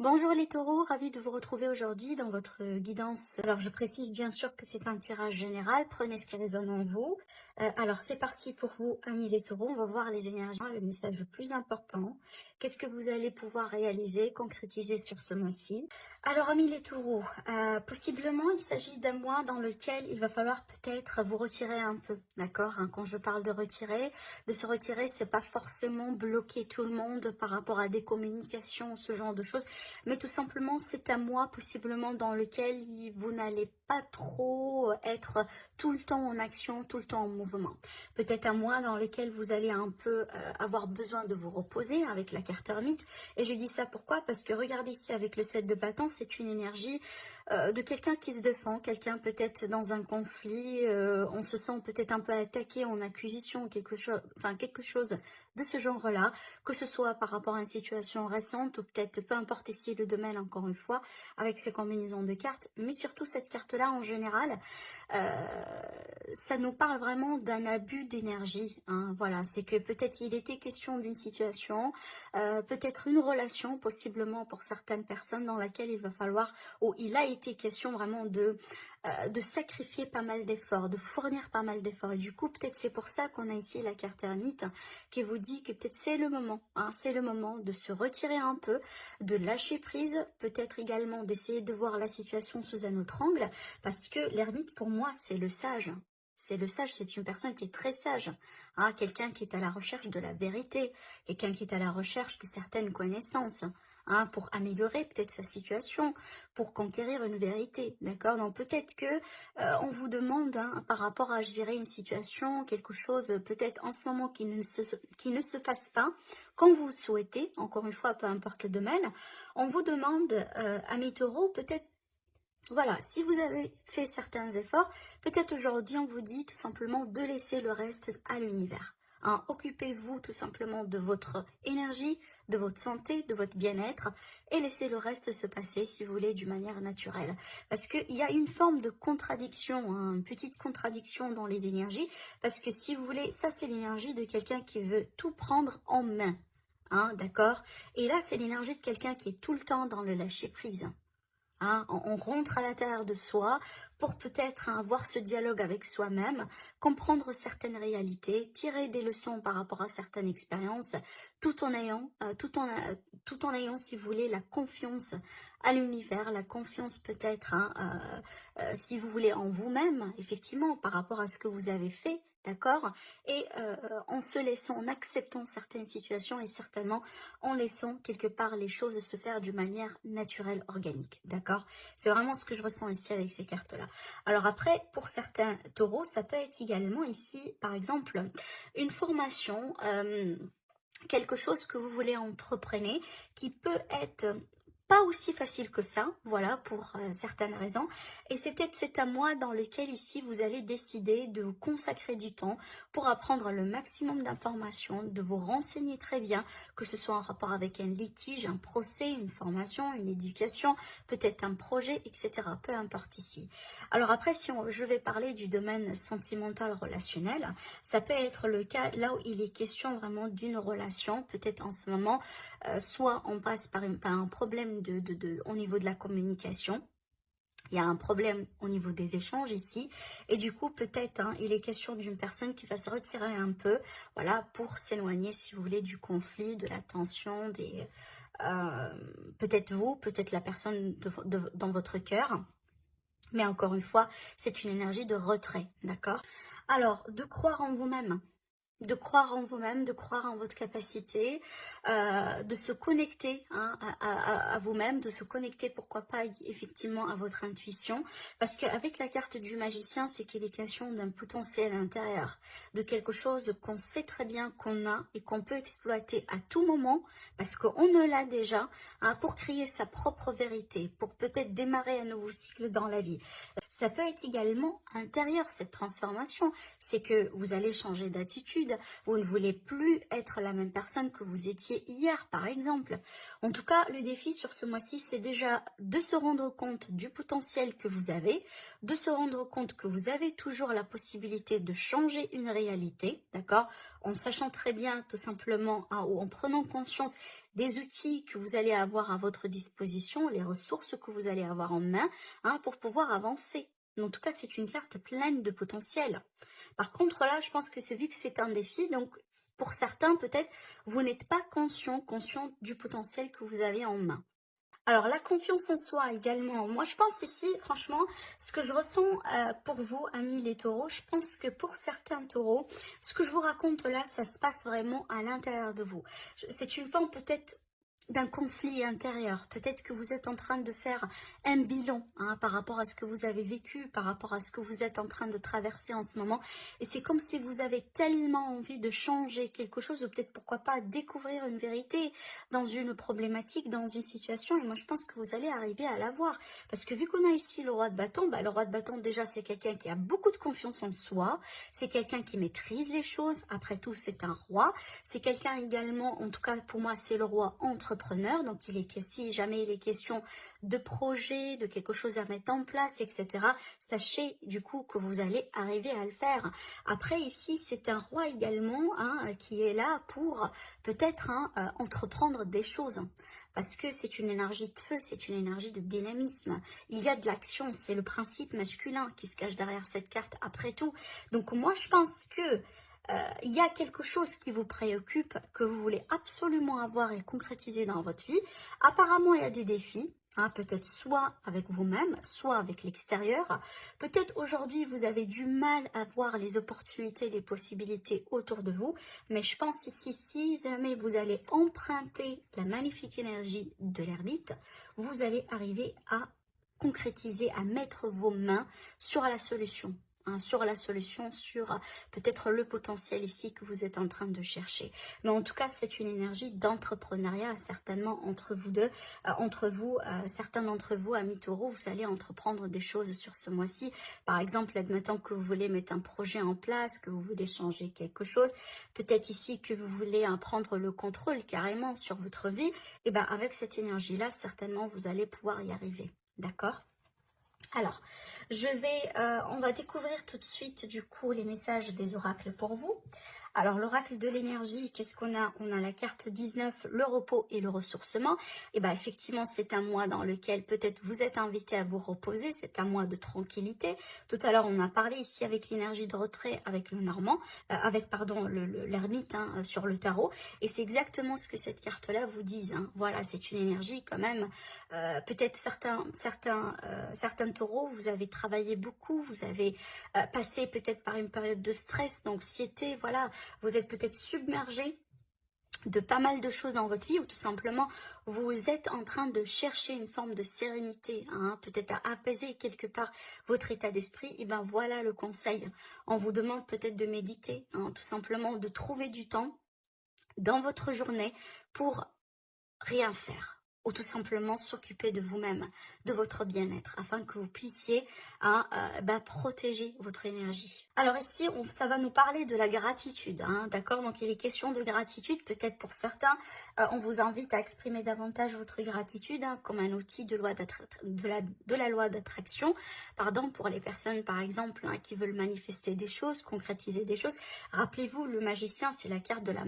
Bonjour les taureaux, ravi de vous retrouver aujourd'hui dans votre guidance. Alors je précise bien sûr que c'est un tirage général, prenez ce qui résonne en vous. Alors c'est parti pour vous, amis les taureaux, on va voir les énergies, le message le plus important. Qu'est-ce que vous allez pouvoir réaliser, concrétiser sur ce mois-ci? Alors amis les taureaux, possiblement il s'agit d'un mois dans lequel il va falloir peut-être vous retirer un peu, d'accord, hein? Quand je parle de se retirer, c'est pas forcément bloquer tout le monde par rapport à des communications, ce genre de choses, mais tout simplement c'est un mois possiblement dans lequel vous n'allez pas trop être tout le temps en action, tout le temps en mouvement. Peut-être un mois dans lequel vous allez un peu avoir besoin de vous reposer avec la carte ermite. Et je dis ça pourquoi? Parce que regardez ici avec le 7 de bâton, c'est une énergie de quelqu'un qui se défend, quelqu'un peut-être dans un conflit, on se sent peut-être un peu attaqué en accusation, quelque chose de ce genre-là, que ce soit par rapport à une situation récente ou peut-être, peu importe ici le domaine encore une fois, avec ces combinaisons de cartes, mais surtout cette carte-là en général, ça nous parle vraiment d'un abus d'énergie, hein, voilà, c'est que peut-être il était question d'une situation, peut-être une relation, possiblement pour certaines personnes dans laquelle il va falloir, ou il a été question vraiment de sacrifier pas mal d'efforts, de fournir pas mal d'efforts. Et du coup, peut-être c'est pour ça qu'on a ici la carte ermite qui vous dit que peut-être c'est le moment, hein, c'est le moment de se retirer un peu, de lâcher prise, peut-être également d'essayer de voir la situation sous un autre angle, parce que l'ermite pour moi c'est le sage. C'est le sage, c'est une personne qui est très sage, hein, quelqu'un qui est à la recherche de la vérité, quelqu'un qui est à la recherche de certaines connaissances, hein, pour améliorer peut-être sa situation, pour conquérir une vérité, d'accord? Donc peut-être que on vous demande, hein, par rapport à, je dirais, une situation, quelque chose peut-être en ce moment qui ne se passe pas, comme vous souhaitez, encore une fois, peu importe le domaine, on vous demande, amis taureaux, peut-être, voilà, si vous avez fait certains efforts, peut-être aujourd'hui on vous dit tout simplement de laisser le reste à l'univers. Hein, occupez-vous tout simplement de votre énergie, de votre santé, de votre bien-être et laissez le reste se passer, si vous voulez, d'une manière naturelle. Parce qu'il y a une forme de contradiction, hein, une petite contradiction dans les énergies, parce que si vous voulez, ça c'est l'énergie de quelqu'un qui veut tout prendre en main. Hein, d'accord? Et là, c'est l'énergie de quelqu'un qui est tout le temps dans le lâcher-prise. Hein, on rentre à l'intérieur de soi pour peut-être avoir ce dialogue avec soi-même, comprendre certaines réalités, tirer des leçons par rapport à certaines expériences, tout en ayant, tout en ayant, si vous voulez, la confiance à l'univers, la confiance peut-être, hein, si vous voulez, en vous-même, effectivement, par rapport à ce que vous avez fait, d'accord? Et en se laissant, en acceptant certaines situations et certainement en laissant quelque part les choses se faire d'une manière naturelle, organique, d'accord? C'est vraiment ce que je ressens ici avec ces cartes-là. Alors après, pour certains taureaux, ça peut être également ici, par exemple, une formation, quelque chose que vous voulez entreprendre, qui peut être pas aussi facile que ça, voilà, pour certaines raisons. Et c'est peut-être c'est un mois dans lequel ici vous allez décider de vous consacrer du temps pour apprendre le maximum d'informations, de vous renseigner très bien, que ce soit en rapport avec un litige, un procès, une formation, une éducation, peut-être un projet, etc. Peu importe ici. Alors après, si je vais parler du domaine sentimental relationnel, ça peut être le cas là où il est question vraiment d'une relation, peut-être en ce moment, soit on passe par un problème au niveau de la communication. Il y a un problème au niveau des échanges ici. Et du coup, peut-être, hein, il est question d'une personne qui va se retirer un peu, voilà, pour s'éloigner, si vous voulez, du conflit, de la tension, peut-être vous, peut-être la personne dans votre cœur. Mais encore une fois, c'est une énergie de retrait, d'accord? Alors, de croire en vous-même, de croire en votre capacité, de se connecter, hein, à vous-même, de se connecter, pourquoi pas, effectivement, à votre intuition. Parce qu'avec la carte du magicien, c'est qu'il est question d'un potentiel intérieur, de quelque chose qu'on sait très bien qu'on a et qu'on peut exploiter à tout moment, parce qu'on ne l'a déjà, hein, pour créer sa propre vérité, pour peut-être démarrer un nouveau cycle dans la vie. Ça peut être également intérieur, cette transformation. C'est que vous allez changer d'attitude, rapide, vous ne voulez plus être la même personne que vous étiez hier, par exemple. En tout cas, le défi sur ce mois-ci, c'est déjà de se rendre compte du potentiel que vous avez, de se rendre compte que vous avez toujours la possibilité de changer une réalité, d'accord? En sachant très bien, tout simplement, hein, ou en prenant conscience des outils que vous allez avoir à votre disposition, les ressources que vous allez avoir en main, hein, pour pouvoir avancer. En tout cas, c'est une carte pleine de potentiel. Par contre, là, je pense que c'est vu que c'est un défi, donc pour certains, peut-être, vous n'êtes pas conscient du potentiel que vous avez en main. Alors, la confiance en soi également. Moi, je pense ici, franchement, ce que je ressens pour vous, amis les taureaux, je pense que pour certains taureaux, ce que je vous raconte là, ça se passe vraiment à l'intérieur de vous. C'est une forme peut-être d'un conflit intérieur. Peut-être que vous êtes en train de faire un bilan, hein, par rapport à ce que vous avez vécu, par rapport à ce que vous êtes en train de traverser en ce moment. Et c'est comme si vous avez tellement envie de changer quelque chose, ou peut-être pourquoi pas découvrir une vérité dans une problématique, dans une situation. Et moi, je pense que vous allez arriver à la voir. Parce que vu qu'on a ici le roi de bâton, le roi de bâton, déjà, c'est quelqu'un qui a beaucoup de confiance en soi. C'est quelqu'un qui maîtrise les choses. Après tout, c'est un roi. C'est quelqu'un également, en tout cas pour moi, c'est le roi entrepreneur. Donc, si jamais il est question de projet, de quelque chose à mettre en place, etc., sachez du coup que vous allez arriver à le faire. Après, ici, c'est un roi également, hein, qui est là pour peut-être, hein, entreprendre des choses. Parce que c'est une énergie de feu, c'est une énergie de dynamisme. Il y a de l'action, c'est le principe masculin qui se cache derrière cette carte après tout. Donc moi, je pense que il y a quelque chose qui vous préoccupe, que vous voulez absolument avoir et concrétiser dans votre vie. Apparemment, il y a des défis, hein, peut-être soit avec vous-même, soit avec l'extérieur. Peut-être aujourd'hui, vous avez du mal à voir les opportunités, les possibilités autour de vous. Mais je pense ici, si jamais vous allez emprunter la magnifique énergie de l'ermite, vous allez arriver à concrétiser, à mettre vos mains sur la solution. Hein, sur la solution, sur peut-être le potentiel ici que vous êtes en train de chercher. Mais en tout cas, c'est une énergie d'entrepreneuriat, certainement entre vous deux, certains d'entre vous, amis taureaux, vous allez entreprendre des choses sur ce mois-ci. Par exemple, admettons que vous voulez mettre un projet en place, que vous voulez changer quelque chose, peut-être ici que vous voulez prendre le contrôle carrément sur votre vie, et bien avec cette énergie-là, certainement, vous allez pouvoir y arriver. D'accord ? Alors, on va découvrir tout de suite du coup les messages des oracles pour vous. Alors, l'oracle de l'énergie, qu'est-ce qu'on a? On a la carte 19, le repos et le ressourcement. Et bien, effectivement, c'est un mois dans lequel peut-être vous êtes invité à vous reposer. C'est un mois de tranquillité. Tout à l'heure, on a parlé ici avec l'énergie de retrait, avec le normand, l'ermite, hein, sur le tarot. Et c'est exactement ce que cette carte-là vous dit. Hein. Voilà, c'est une énergie quand même. Peut-être certains taureaux, vous avez travaillé beaucoup, vous avez passé peut-être par une période de stress, d'anxiété, voilà. Vous êtes peut-être submergé de pas mal de choses dans votre vie, ou tout simplement vous êtes en train de chercher une forme de sérénité, hein, peut-être à apaiser quelque part votre état d'esprit. Et ben voilà le conseil. On vous demande peut-être de méditer, hein, tout simplement de trouver du temps dans votre journée pour rien faire, ou tout simplement s'occuper de vous-même, de votre bien-être, afin que vous puissiez protéger votre énergie. Alors ici, ça va nous parler de la gratitude, hein, d'accord? Donc il est question de gratitude, peut-être pour certains, on vous invite à exprimer davantage votre gratitude, hein, comme un outil de la loi d'attraction, pardon, pour les personnes par exemple, hein, qui veulent manifester des choses, concrétiser des choses. Rappelez-vous, le magicien, c'est la carte de la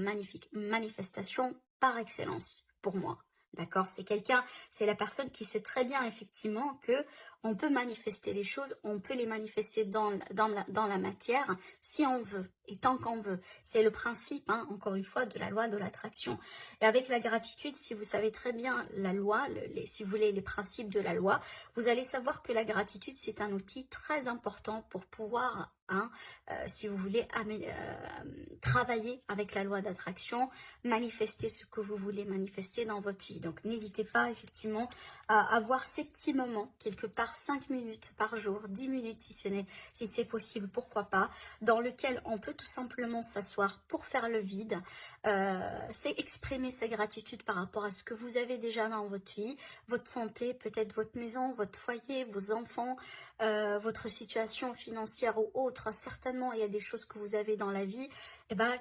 manifestation par excellence, pour moi. D'accord, c'est la personne qui sait très bien effectivement que on peut manifester les choses, on peut les manifester dans la matière si on veut et tant qu'on veut. C'est le principe, hein, encore une fois, de la loi de l'attraction. Et avec la gratitude, si vous savez très bien la loi, si vous voulez les principes de la loi, vous allez savoir que la gratitude, c'est un outil très important pour pouvoir, hein, si vous voulez, travailler avec la loi d'attraction, manifester ce que vous voulez manifester dans votre vie. Donc n'hésitez pas effectivement à avoir ces petits moments, quelque part 5 minutes par jour, 10 minutes si c'est possible, pourquoi pas, dans lequel on peut tout simplement s'asseoir pour faire le vide. C'est exprimer sa gratitude par rapport à ce que vous avez déjà dans votre vie, votre santé, peut-être votre maison, votre foyer, vos enfants, votre situation financière ou autre. Certainement, il y a des choses que vous avez dans la vie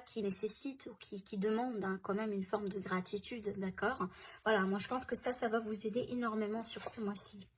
qui nécessitent ou qui demandent quand même une forme de gratitude, d'accord? Voilà, moi je pense que ça va vous aider énormément sur ce mois-ci.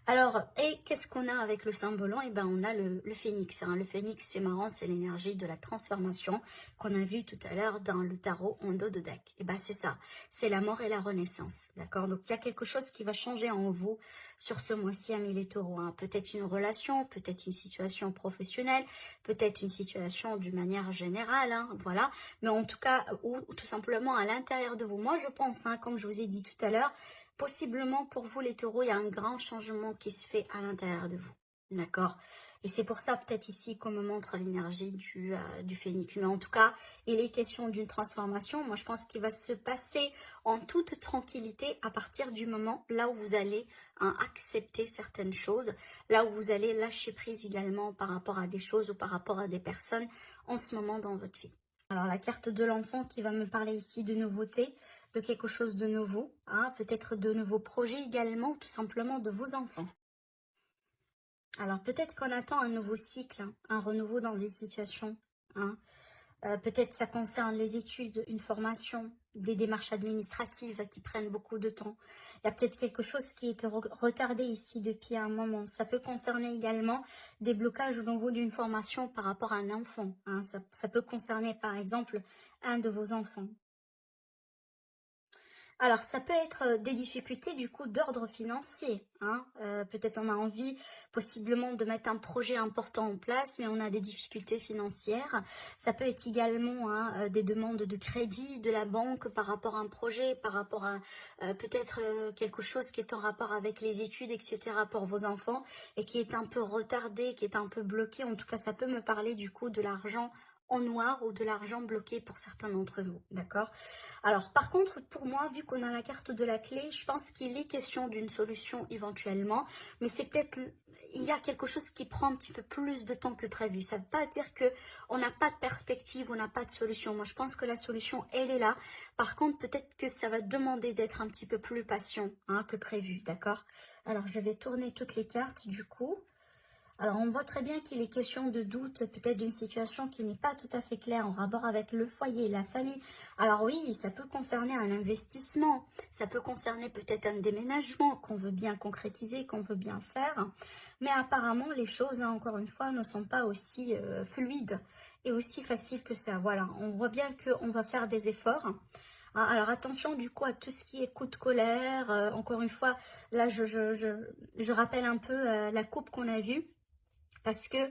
Alors, et qu'est-ce qu'on a avec le Saint Volant? On a le phénix. Le phénix, c'est marrant, c'est l'énergie de la transformation qu'on a vu tout à l'heure dans le tarot en dos de deck. C'est ça, c'est la mort et la renaissance, d'accord? Donc, il y a quelque chose qui va changer en vous sur ce mois-ci, amis les taureaux. Peut-être une relation, peut-être une situation professionnelle, peut-être une situation d'une manière générale, voilà. Mais en tout cas, ou tout simplement à l'intérieur de vous. Moi, je pense, comme je vous ai dit tout à l'heure, possiblement pour vous les taureaux, il y a un grand changement qui se fait à l'intérieur de vous, d'accord? Et c'est pour ça peut-être ici qu'on me montre l'énergie du phénix. Mais en tout cas, il est question d'une transformation. Moi, je pense qu'il va se passer en toute tranquillité à partir du moment là où vous allez accepter certaines choses, là où vous allez lâcher prise également par rapport à des choses ou par rapport à des personnes en ce moment dans votre vie. Alors, la carte de l'enfant qui va me parler ici de nouveauté, de quelque chose de nouveau, peut-être de nouveaux projets également, ou tout simplement de vos enfants. Alors, peut-être qu'on attend un nouveau cycle, un renouveau dans une situation. Peut-être ça concerne les études, une formation, des démarches administratives qui prennent beaucoup de temps. Il y a peut-être quelque chose qui est retardé ici depuis un moment. Ça peut concerner également des blocages au niveau d'une formation par rapport à un enfant. Ça peut concerner par exemple un de vos enfants. Alors, ça peut être des difficultés du coup d'ordre financier. Peut-être on a envie possiblement de mettre un projet important en place, mais on a des difficultés financières. Ça peut être également des demandes de crédit de la banque par rapport à un projet, par rapport à peut-être quelque chose qui est en rapport avec les études, etc. pour vos enfants et qui est un peu retardé, qui est un peu bloqué. En tout cas, ça peut me parler du coup de l'argent en noir ou de l'argent bloqué pour certains d'entre vous, d'accord? Alors, par contre, pour moi, vu qu'on a la carte de la clé, je pense qu'il est question d'une solution éventuellement, mais c'est peut-être, il y a quelque chose qui prend un petit peu plus de temps que prévu. Ça ne veut pas dire qu'on n'a pas de perspective, on n'a pas de solution. Moi, je pense que la solution, elle est là. Par contre, peut-être que ça va demander d'être un petit peu plus patient que prévu, d'accord? Alors, je vais tourner toutes les cartes du coup. Alors, on voit très bien qu'il est question de doute, peut-être d'une situation qui n'est pas tout à fait claire en rapport avec le foyer, la famille. Alors oui, ça peut concerner un investissement, ça peut concerner peut-être un déménagement qu'on veut bien concrétiser, qu'on veut bien faire. Mais apparemment, les choses, encore une fois, ne sont pas aussi fluides et aussi faciles que ça. Voilà, on voit bien qu'on va faire des efforts. Alors attention du coup à tout ce qui est coup de colère. Encore une fois, là je rappelle un peu la coupe qu'on a vue. Parce que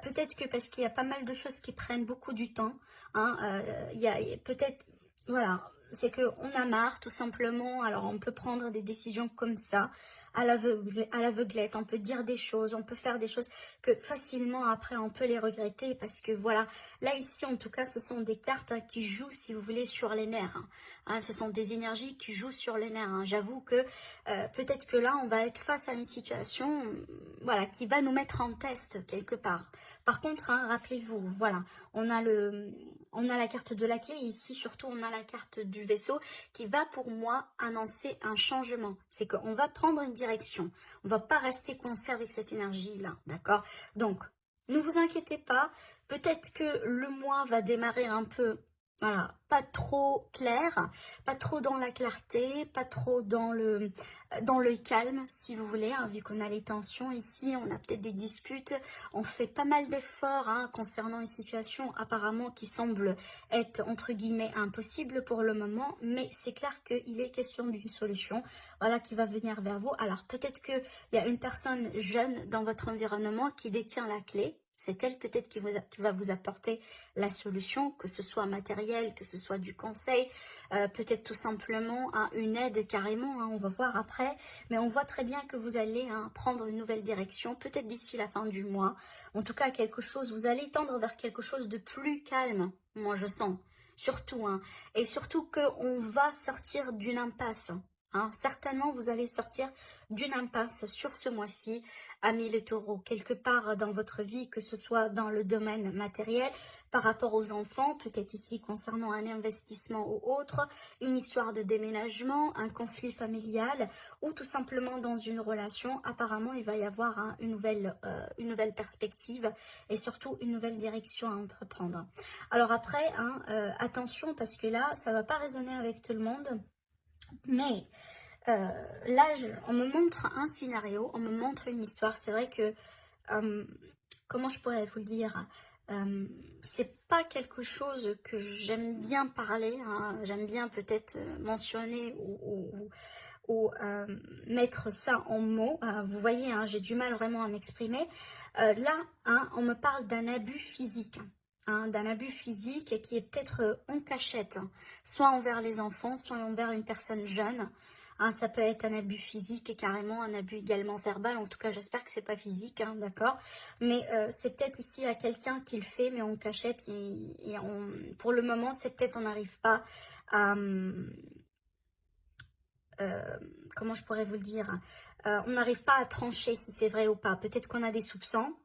peut-être que parce qu'il y a pas mal de choses qui prennent beaucoup du temps, il y a peut-être, voilà, c'est qu'on a marre tout simplement. Alors on peut prendre des décisions comme ça, à l'aveuglette, on peut dire des choses, on peut faire des choses que facilement après on peut les regretter parce que voilà, là ici en tout cas ce sont des cartes qui jouent si vous voulez sur les nerfs. Ce sont des énergies qui jouent sur les nerfs. J'avoue que peut-être que là on va être face à une situation voilà, qui va nous mettre en test quelque part. Par contre, rappelez-vous, voilà, on a la carte de la clé et ici surtout on a la carte du vaisseau qui va pour moi annoncer un changement. C'est qu'on va prendre une direction. On ne va pas rester coincé avec cette énergie-là, d'accord? Donc, ne vous inquiétez pas. Peut-être que le mois va démarrer un peu, voilà, pas trop clair, pas trop dans la clarté, pas trop dans le calme, si vous voulez, vu qu'on a les tensions ici, on a peut-être des disputes, on fait pas mal d'efforts concernant une situation apparemment qui semble être entre guillemets impossible pour le moment, mais c'est clair qu'il est question d'une solution, voilà, qui va venir vers vous. Alors peut-être qu'il y a une personne jeune dans votre environnement qui détient la clé. C'est elle peut-être qui va vous apporter la solution, que ce soit matériel, que ce soit du conseil, peut-être tout simplement une aide carrément, on va voir après. Mais on voit très bien que vous allez prendre une nouvelle direction, peut-être d'ici la fin du mois. En tout cas, quelque chose, vous allez tendre vers quelque chose de plus calme, moi je sens, surtout. Et surtout qu'on va sortir d'une impasse. hein. Certainement, vous allez sortir d'une impasse sur ce mois-ci, amis les taureaux, quelque part dans votre vie, que ce soit dans le domaine matériel, par rapport aux enfants, peut-être ici concernant un investissement ou autre, une histoire de déménagement, un conflit familial, ou tout simplement dans une relation. Apparemment, il va y avoir hein, une nouvelle perspective et surtout une nouvelle direction à entreprendre. Alors après, hein, attention, parce que là, ça ne va pas résonner avec tout le monde, mais là, on me montre un scénario, on me montre une histoire. C'est vrai que, comment je pourrais vous le dire, c'est pas quelque chose que j'aime bien parler, hein. J'aime bien peut-être mentionner ou mettre ça en mots. Vous voyez, hein, j'ai du mal vraiment à m'exprimer. Là, hein, on me parle d'un abus physique. Hein, d'un abus physique qui est peut-être en cachette, hein, soit envers les enfants, soit envers une personne jeune. Hein, ça peut être un abus physique et carrément un abus également verbal. En tout cas, j'espère que c'est pas physique, hein, d'accord. Mais c'est peut-être ici à quelqu'un qui le fait, mais en cachette. Pour le moment, c'est peut-être on n'arrive pas à... comment je pourrais vous le dire, on n'arrive pas à trancher si c'est vrai ou pas. Peut-être qu'on a des soupçons,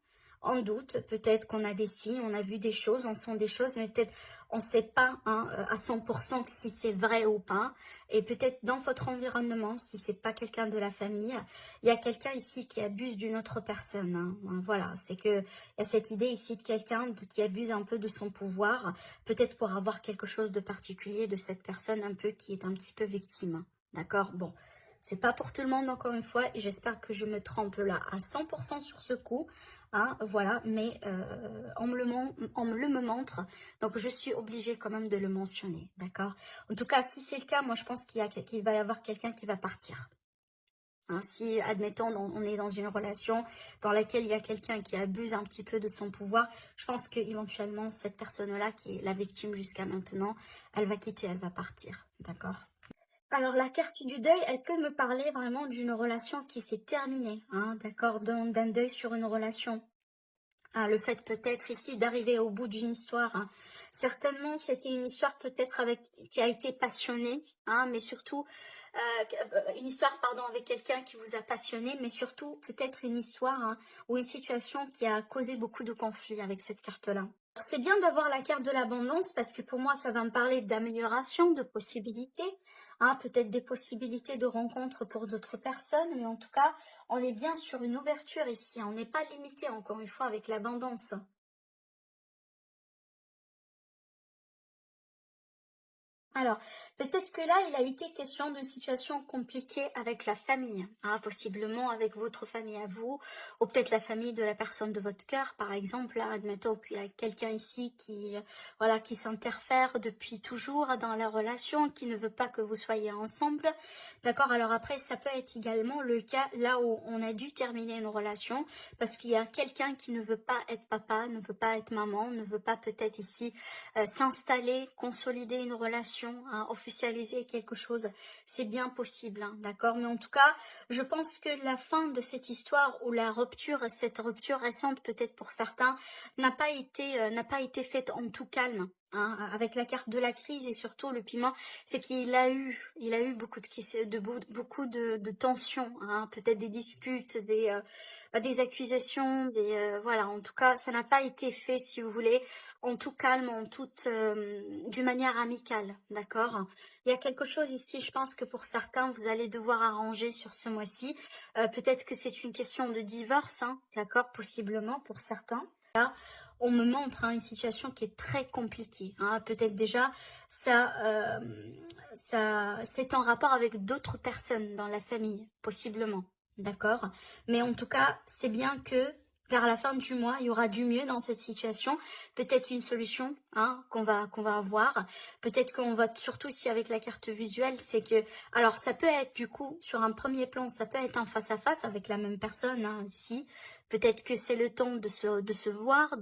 on doute, peut-être qu'on a des signes, on a vu des choses, on sent des choses, mais peut-être on ne sait pas hein, à 100% si c'est vrai ou pas. Et peut-être dans votre environnement, si c'est pas quelqu'un de la famille, il y a quelqu'un ici qui abuse d'une autre personne. Hein. Voilà, c'est que il y a cette idée ici de quelqu'un qui abuse un peu de son pouvoir, peut-être pour avoir quelque chose de particulier de cette personne un peu qui est un petit peu victime. D'accord, bon, c'est pas pour tout le monde encore une fois, et j'espère que je me trompe là à 100% sur ce coup, hein, voilà, mais on me le montre, donc je suis obligée quand même de le mentionner, d'accord. En tout cas, si c'est le cas, moi je pense qu'il va y avoir quelqu'un qui va partir. Hein, si, admettons, on est dans une relation dans laquelle il y a quelqu'un qui abuse un petit peu de son pouvoir, je pense qu'éventuellement, cette personne-là, qui est la victime jusqu'à maintenant, elle va quitter, elle va partir, d'accord. Alors, la carte du deuil, elle peut me parler vraiment d'une relation qui s'est terminée, hein, d'accord, d'un deuil sur une relation. Ah, le fait peut-être ici d'arriver au bout d'une histoire. Hein. Certainement, c'était une histoire peut-être qui a été passionnée, hein, mais surtout une histoire, pardon, avec quelqu'un qui vous a passionné, mais surtout peut-être une histoire hein, ou une situation qui a causé beaucoup de conflits avec cette carte-là. C'est bien d'avoir la carte de l'abondance parce que pour moi, ça va me parler d'amélioration, de possibilités, hein, peut-être des possibilités de rencontres pour d'autres personnes, mais en tout cas, on est bien sur une ouverture ici. On n'est pas limité, encore une fois, avec l'abondance. Alors, peut-être que là, il a été question d'une situation compliquée avec la famille, hein, possiblement avec votre famille à vous, ou peut-être la famille de la personne de votre cœur, par exemple. Là, admettons qu'il y a quelqu'un ici voilà, qui s'interfère depuis toujours dans la relation, qui ne veut pas que vous soyez ensemble. D'accord? Alors après, ça peut être également le cas là où on a dû terminer une relation, parce qu'il y a quelqu'un qui ne veut pas être papa, ne veut pas être maman, ne veut pas peut-être ici s'installer, consolider une relation, hein, officialiser quelque chose, c'est bien possible, hein, d'accord. Mais en tout cas, je pense que la fin de cette histoire ou cette rupture récente peut-être pour certains, n'a pas été faite en tout calme. Hein, avec la carte de la crise et surtout le piment, c'est il a eu beaucoup beaucoup de tensions, hein, peut-être des disputes, des accusations, voilà. En tout cas, ça n'a pas été fait, si vous voulez, en tout calme, d'une manière amicale, d'accord. Il y a quelque chose ici, je pense que pour certains, vous allez devoir arranger sur ce mois-ci. Peut-être que c'est une question de divorce, hein, d'accord, possiblement pour certains. Là, on me montre hein, une situation qui est très compliquée. Hein. Peut-être déjà, c'est en rapport avec d'autres personnes dans la famille, possiblement, d'accord. Mais en tout cas, c'est bien que vers la fin du mois, il y aura du mieux dans cette situation. Peut-être une solution hein, qu'on va avoir. Peut-être qu'on va, surtout ici avec la carte visuelle, c'est que... Alors, ça peut être du coup, sur un premier plan, ça peut être un face-à-face avec la même personne hein, ici. Peut-être que c'est le temps de se voir,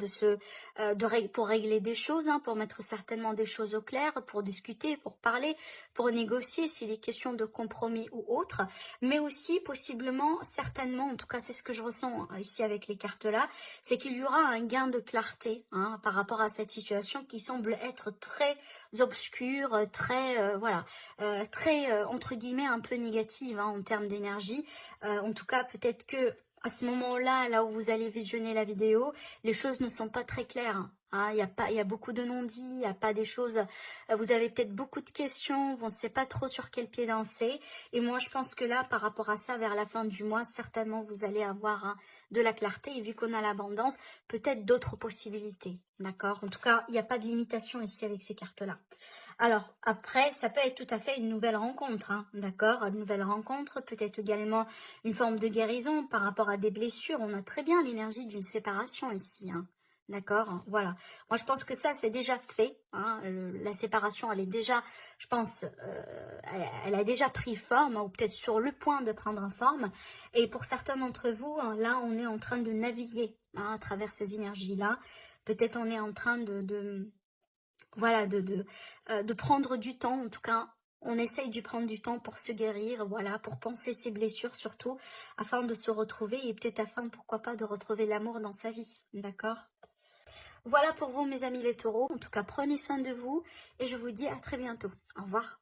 pour régler des choses, hein, pour mettre certainement des choses au clair, pour discuter, pour parler, pour négocier s'il est question de compromis ou autre. Mais aussi, possiblement, certainement, en tout cas c'est ce que je ressens ici avec les cartes là, c'est qu'il y aura un gain de clarté, hein, par rapport à cette situation qui semble être très obscure, très, voilà, très, entre guillemets, un peu négative, hein, en termes d'énergie. En tout cas, peut-être que à ce moment-là, là où vous allez visionner la vidéo, les choses ne sont pas très claires, hein. Il y a beaucoup de non-dits, il n'y a pas des choses. Vous avez peut-être beaucoup de questions, on ne sait pas trop sur quel pied danser. Et moi, je pense que là, par rapport à ça, vers la fin du mois, certainement, vous allez avoir, hein, de la clarté. Et vu qu'on a l'abondance, peut-être d'autres possibilités. D'accord? En tout cas, il n'y a pas de limitation ici avec ces cartes-là. Alors, après, ça peut être tout à fait une nouvelle rencontre, hein, d'accord? Une nouvelle rencontre, peut-être également une forme de guérison par rapport à des blessures. On a très bien l'énergie d'une séparation ici, hein, d'accord? Voilà. Moi, je pense que ça, c'est déjà fait, hein. La séparation, elle est déjà, je pense, elle a déjà pris forme, ou peut-être sur le point de prendre forme. Et pour certains d'entre vous, hein, là, on est en train de naviguer, hein, à travers ces énergies-là. Peut-être on est en train voilà, de prendre du temps. En tout cas, on essaye de prendre du temps pour se guérir, voilà, pour penser ses blessures surtout, afin de se retrouver et peut-être afin, pourquoi pas, de retrouver l'amour dans sa vie, d'accord? Voilà pour vous, mes amis les taureaux. En tout cas, prenez soin de vous et je vous dis à très bientôt. Au revoir.